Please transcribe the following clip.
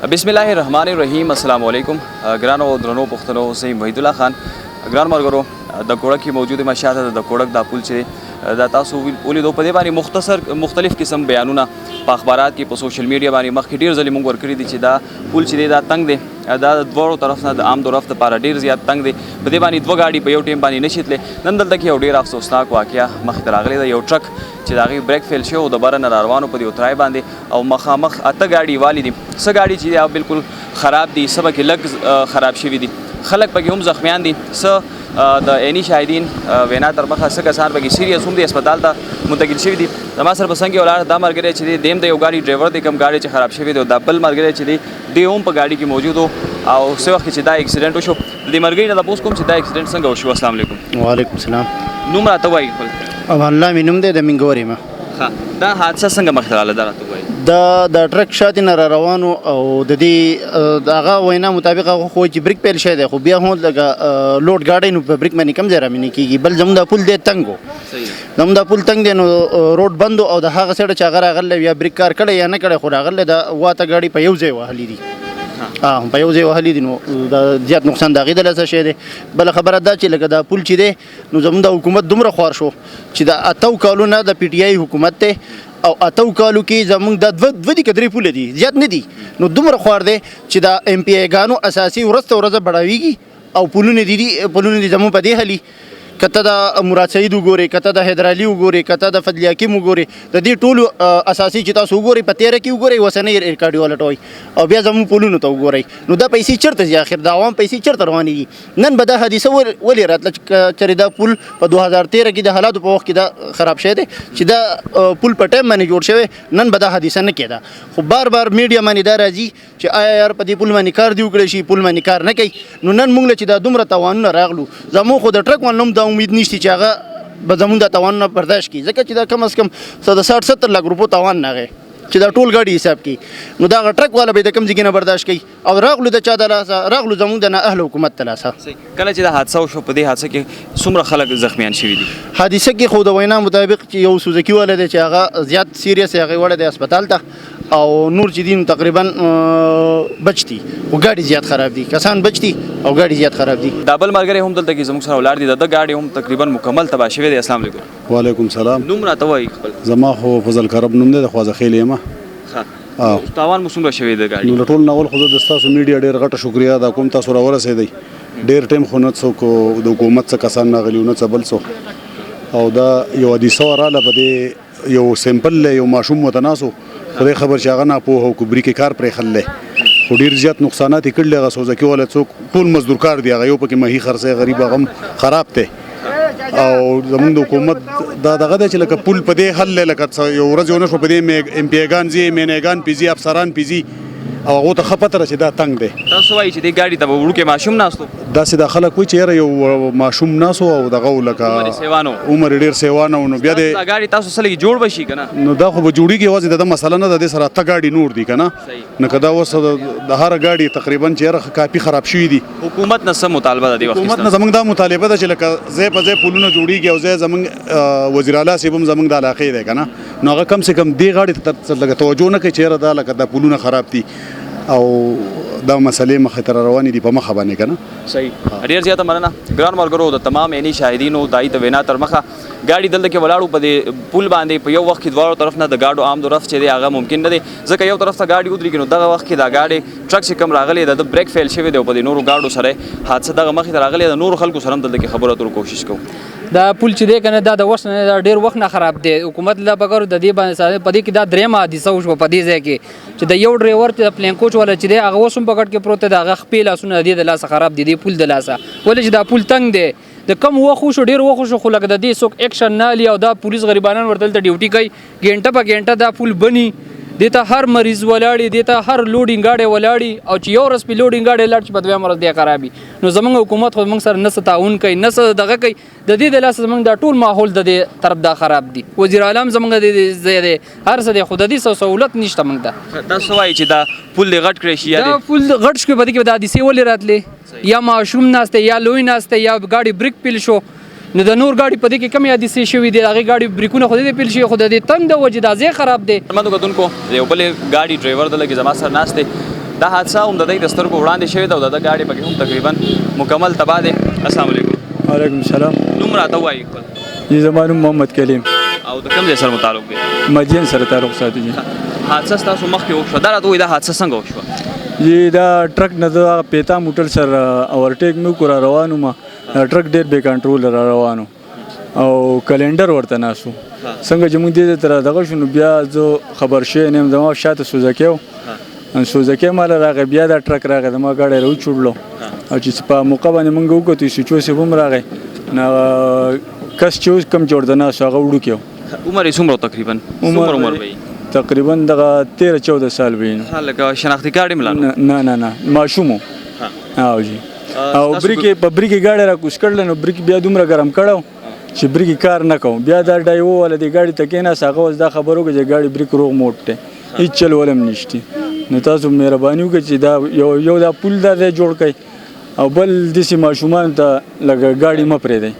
بسم الله الرحمن الرحیم. السلام علیکم ګرانو او درنو پښتنو. زه وحید الله خان. ګران ملګرو د کوړک کې موجود ما شاته د کوړک د پل چې دا تاسو ولیدو په دې باندې مختلف قسم بیانونه په اخبارات کې په سوشل میډیا باندې مخکې ډیر ځلې موږ ورکړي دي چې دا پل چې دا تنګ دی دا د دوړو طرف نه د عام د رفت لپاره ډیر زیات تنګ دی. په دې باندې دوه ګاډي په یو ټیم باندې نشي تللی. نن دلته کې یو ډیر افسوسناک واقعه مخې ته راغلی ده. یو ټرک چې د هغې بریک فیل شوی او د بره نه راروانو په دې اترای باندې او مخامخ 8 ګاډي والي دي. څه ګاډي چې دی بالکل خراب دي، څه پکې لږ خراب شوي دي، خلک پکې هم زخمیان دي. څه د عیني شاهدین وینا تر مخه څه کسان پکې سیریس هم دي، هسپتال ته منتقل شوي دي. زما سره په څنګ کې ولاړ دا ملګری چې دی دیم د یو ګاډي ډرایور دی، کوم ګاډي چې خراب شوی دی، او دا بل ملګری چې دی هم په ګاډي کې موجود و او څه وخت چې دا اکسیډنټ وشو د دې ملګري نه تپوس کوم چې دا اکسیډنټ څنګه وشو. السلام علیکم. وعلیکم السلام. نوم راته وایي خپل؟ امان الله مې نوم دی، د منګورې ما. دا حادثه څنګه مخته راغله دا راته وایي؟ د ټرک شاته نه را روانو او د دې هغه وینا مطابق هغه خو چې بریک پیل شوی دی، خو بیا هم لږه لوډ ګاډی نو په بریک باندې کم ځای رامنې کېږي. بل زموږ د پل دی تنګ و، زموږ د پل تنګ دی نو روډ بند او د هغه سایډ چې هغه راغلی یا بریک کار کړی یا نه کړی، خو راغلی د واته ګاډي په یو ځای وهلي دي. په یو ځای وهلي دي نو د زیات نقصان د هغې د لاسه شوی دی. بله خبره دا چې لکه دا پل چې دی نو زموږ د حکومت دومره خوار شو چې د 8 کالو نه د پی ټی آی حکومت دی او 8 کالو کې زموږ د دوه دي که درې پوله دي، زیات نه دي. نو دومره خوار دی چې د ایم پی ایګانو اساسي ورځ ته ورځ بړاویږي او پلونه دي زموږ په دې حالي. کته د مراد سعید وګورئ، کته د حیدرعلي وګورئ، کته د فضل حکیم وګورئ، د دې ټولو اساسي چې تاسو وګورئ په 13 کې وګورئ وسنۍ ریکارډ ولټوئ او بیا زموږ پلونو ته وګورئ. نو دا پیسې چېرته ځي؟ اخر د عوام پیسې چېرته روانې دي؟ نن به دا حادثه ولې راتله چېرې دا پل په 2013 کې د حالاتو په وخت کې دا خراب شوی دی چې دا پل په ټایم باندې جوړ شوی، نن به دا حادثه نه کېده. خو بار میډیا باندې دا راځي چې آیا یار په دې پل باندې کار دی وکړی شي، پل باندې کار نه کوي. نو نن موږ له چې دا دومره تاوانونه راغلو، زموږ خو د ټرک والا هم دا امید نشته چې هغه به زموږ د تاوانونه برداشت کړي، ځکه چې دا کم از کم 60-70 لک روپو تاوان نغی چې دا ټول ګاډي حساب کړي. نو دا ټرک والا به د کم ځای نه برداشت کوي او راغلو د چا د لاسه، راغلو زموږ د نااهله حکومت ته لاسه. کله چې دا حادثه وشو په دې حادثه کې څومره خلک زخمیان شوي دي؟ حادثه کې خو د وینا مطابق چې یو سوزکي والا دی چې هغه زیات سیریس دی، هغې وړی دی هسپتال ته، او نور چې دي تقریبا بچ دي، خو ګاډي زیات خراب دي، کسان بچ دي او ګاډي زیات خراب دي. دا بل ملګری هم دلته کې زموږ سره ولاړ دي، د ګاډي هم تقریبا مکمل تباه شوی دی. السلام علیکم. وعلیکم السلام. نوم راته وایي خپل؟ زما خو فضل کرب نوم دی، د خوازخیل یم. تاوان مو څومره شوی د ګاډي؟ نو ټول ناول خو د ستاسو میډیا ډېر غټه شکریا ده کوم، تاسو راورسېدئ. ډېر ټایم خو نه څوک د حکومت څخه کسان راغلي نه څه بل څوک، او دا یو حادثه وراله په دې یو سیمپل یو ماشوم متناسو خدای خبر چې هغه ناپوهه او کبري کې کار پرې خللی، خو ډېر زیات نقصانات یې کړي. هغه سوزکي والا څوک ټول مزدور کار دی، هغه یو پکې مهي خرڅی غریب هغه هم خراب دی. او زموږ د حکومت دا دغه دی چې لکه پل په دې حل دی، لکه یو ورځ ونه شوه په دې ایم پی ایګان ځي، مینیګان پیځي، افسران پیځي او هغو ته ښه پته ده چې دا تنګ دی. تاسو وایي چې دې ګاډي ته به وړوکی ماشوم ناست و؟ داسې دا خلک وایي چې یاره یو ماشوم ناست او دغه و لکه عمر یې ډېر سیوان و. نو بیا د ګاډي تاسو څه لږ جوړ به شي که نه؟ نو دا خو به جوړېږي، یوازې د ده مسله نه ده، دې سره 8 ګاډي نور دي که نه. نو که دا اوس د هره ګاډي تقریبا چې یاره کافي خراب شوي دي. حکومت نه څه مطالبه ده دې وخت؟ حکومت نه زموږ دا مطالبه ده چې لکه ځای په ځای پلونه جوړېږي او ځای زموږ وزیر اعلی صاحب هم زموږ د علاقې دی که نه، نو هغه کم سے کم دې ګاډي ته لکه توجه نه کوي چې یاره دا لکه دا پلونه خراب دي او دا مسلې مخې ته روانې دي په مخه باندې که نه. صحیح. ډېر زیاته مننه ګران ملګرو د تمام عیني شاهدینو د ته وینا تر مخه. ګاډي دلته کې ولاړو په دې پل باندې په یو وخت کې دواړو طرف نه د ګاډو عام د رفت چې دی هغه ممکن نه دی، ځکه یو طرف ته ګاډي ودرېږي نو دغه وخت کې دا ګاډي ټرک چې کوم راغلی د بریک فیل شوی دی او په دې نورو ګاډو سره حادثه دغه مخې ته راغلی د نورو خلکو سره هم دلته کې خبرو اترو کوشش کوو. دا پل چې دی کنه دا د وخت نه ډېر وخت نه خراب دی. حکومت لا پکارو د دې باندې په دې کې دا درېیمه حادثه وشوه په دې ځای کې چې د یو ډرایور چې د پلین کوچ والا چې دی هغه اوس هم په ګټ کې پروت دی، د هغه خپې لاسونه د دې د لاسه خراب دي، د پل د لاسه، ولې چې دا پل تنګ دی. د کم وخت وشو ډېر وخت وشو، خو لکه د دې څوک اکشن نه لي او دا پولیس غریبانان ورته دلته ډیوټي کوي، ګنټه په ګنټه دا پل بني، دې ته هر مریض ولاړي، دې ته هر لوډینګ ګاډی ولاړي، او چې یو ورځ په لوډینګ ګاډی لاړ چې په دویم ورځ بیا خرابي. نو زموږ حکومت خو موږ سره نه څه تعاون کوي نه څه دغه کوي، د دې د لاسه زموږ دا ټول ماحول د دې طرف دا خراب دي. وزیر اعلی هم زموږ د ځای دی، هر څه دی، خو د دې سهولت نشته موږ ته. تاسو وایي چې دا پل دې غټ کړی شي؟ دا پل غټ شوی، په دې کې به دا حادثې ولې راتلې؟ یا ماشوم ناست دی، یا لوی ناست دی، یا ګاډي بریک پیل شو. نو د نور ګاډي په دې کې کمې حادثې شوي دي، هغې ګاډي بریکونه خو دې پیل شوي، خو د دې تنګ د وجې دا ځای خراب دی. منو کتونکو یو بل ګاډي ډرایور د لګي زما سره ناست دی. دا حادثه هم د دوی د سترګو وړاندې شوې ده او د ده ګاډي پکې هم تقریبا مکمل تباه دی. السلام علیکم. وعلیکم السلام. نوم راته ووایي خپل. جی زما نوم محمد کلیم. او د کوم ځای سره متعلق دی؟ مدین سره تعلق ساتي. جی حادثه ستاسو مخکې وشوه، دا راته ووایي دا حادثه څنګه وشوه؟ جی دا ټرک نه د پیتا موټر سره اورټیک مې وکړ، را روان وم. ټرک ډېر بې کنټروله را روان او کلنډر ورته ناسو. څنګه چې موږ دې ته دغه شو نو بیا زه خبر شوی نه یم، زما شاته سوزکۍ و، سوزکۍ ماله راغی، بیا دا ټرک راغی، زما ګاډی راوچوړلو او چې په موقع باندې موږ وکتو سوچو صاحب هم راغی، نو کس چې اوس کم چې ورته ناست و هغه وړوکی و. عمر یې څومره تقریبا؟ څومره عمر به یې؟ تقریبا دغه 13-14 سال به یې. لکه شناختي کارت یې ملانو؟ نه ماشوم و. او جی او بریکې په بریکې ګاډی را کوز کړل، نو بریک بیا دومره ګرم کړو چې بریک کار نه کوم. بیا دا ډایو والا د ګاډي ته کېناست، هغه اوس دا خبر وکړه چې ګاډي بریک روغ موټ دی، هېڅ چل ولم نشته. نو تاسو مهرباني وکړئ چې دا یو دا پول دا دی جوړ کړئ او بل داسې ماشومانو ته لږ ګاډي مه پرېږدئ.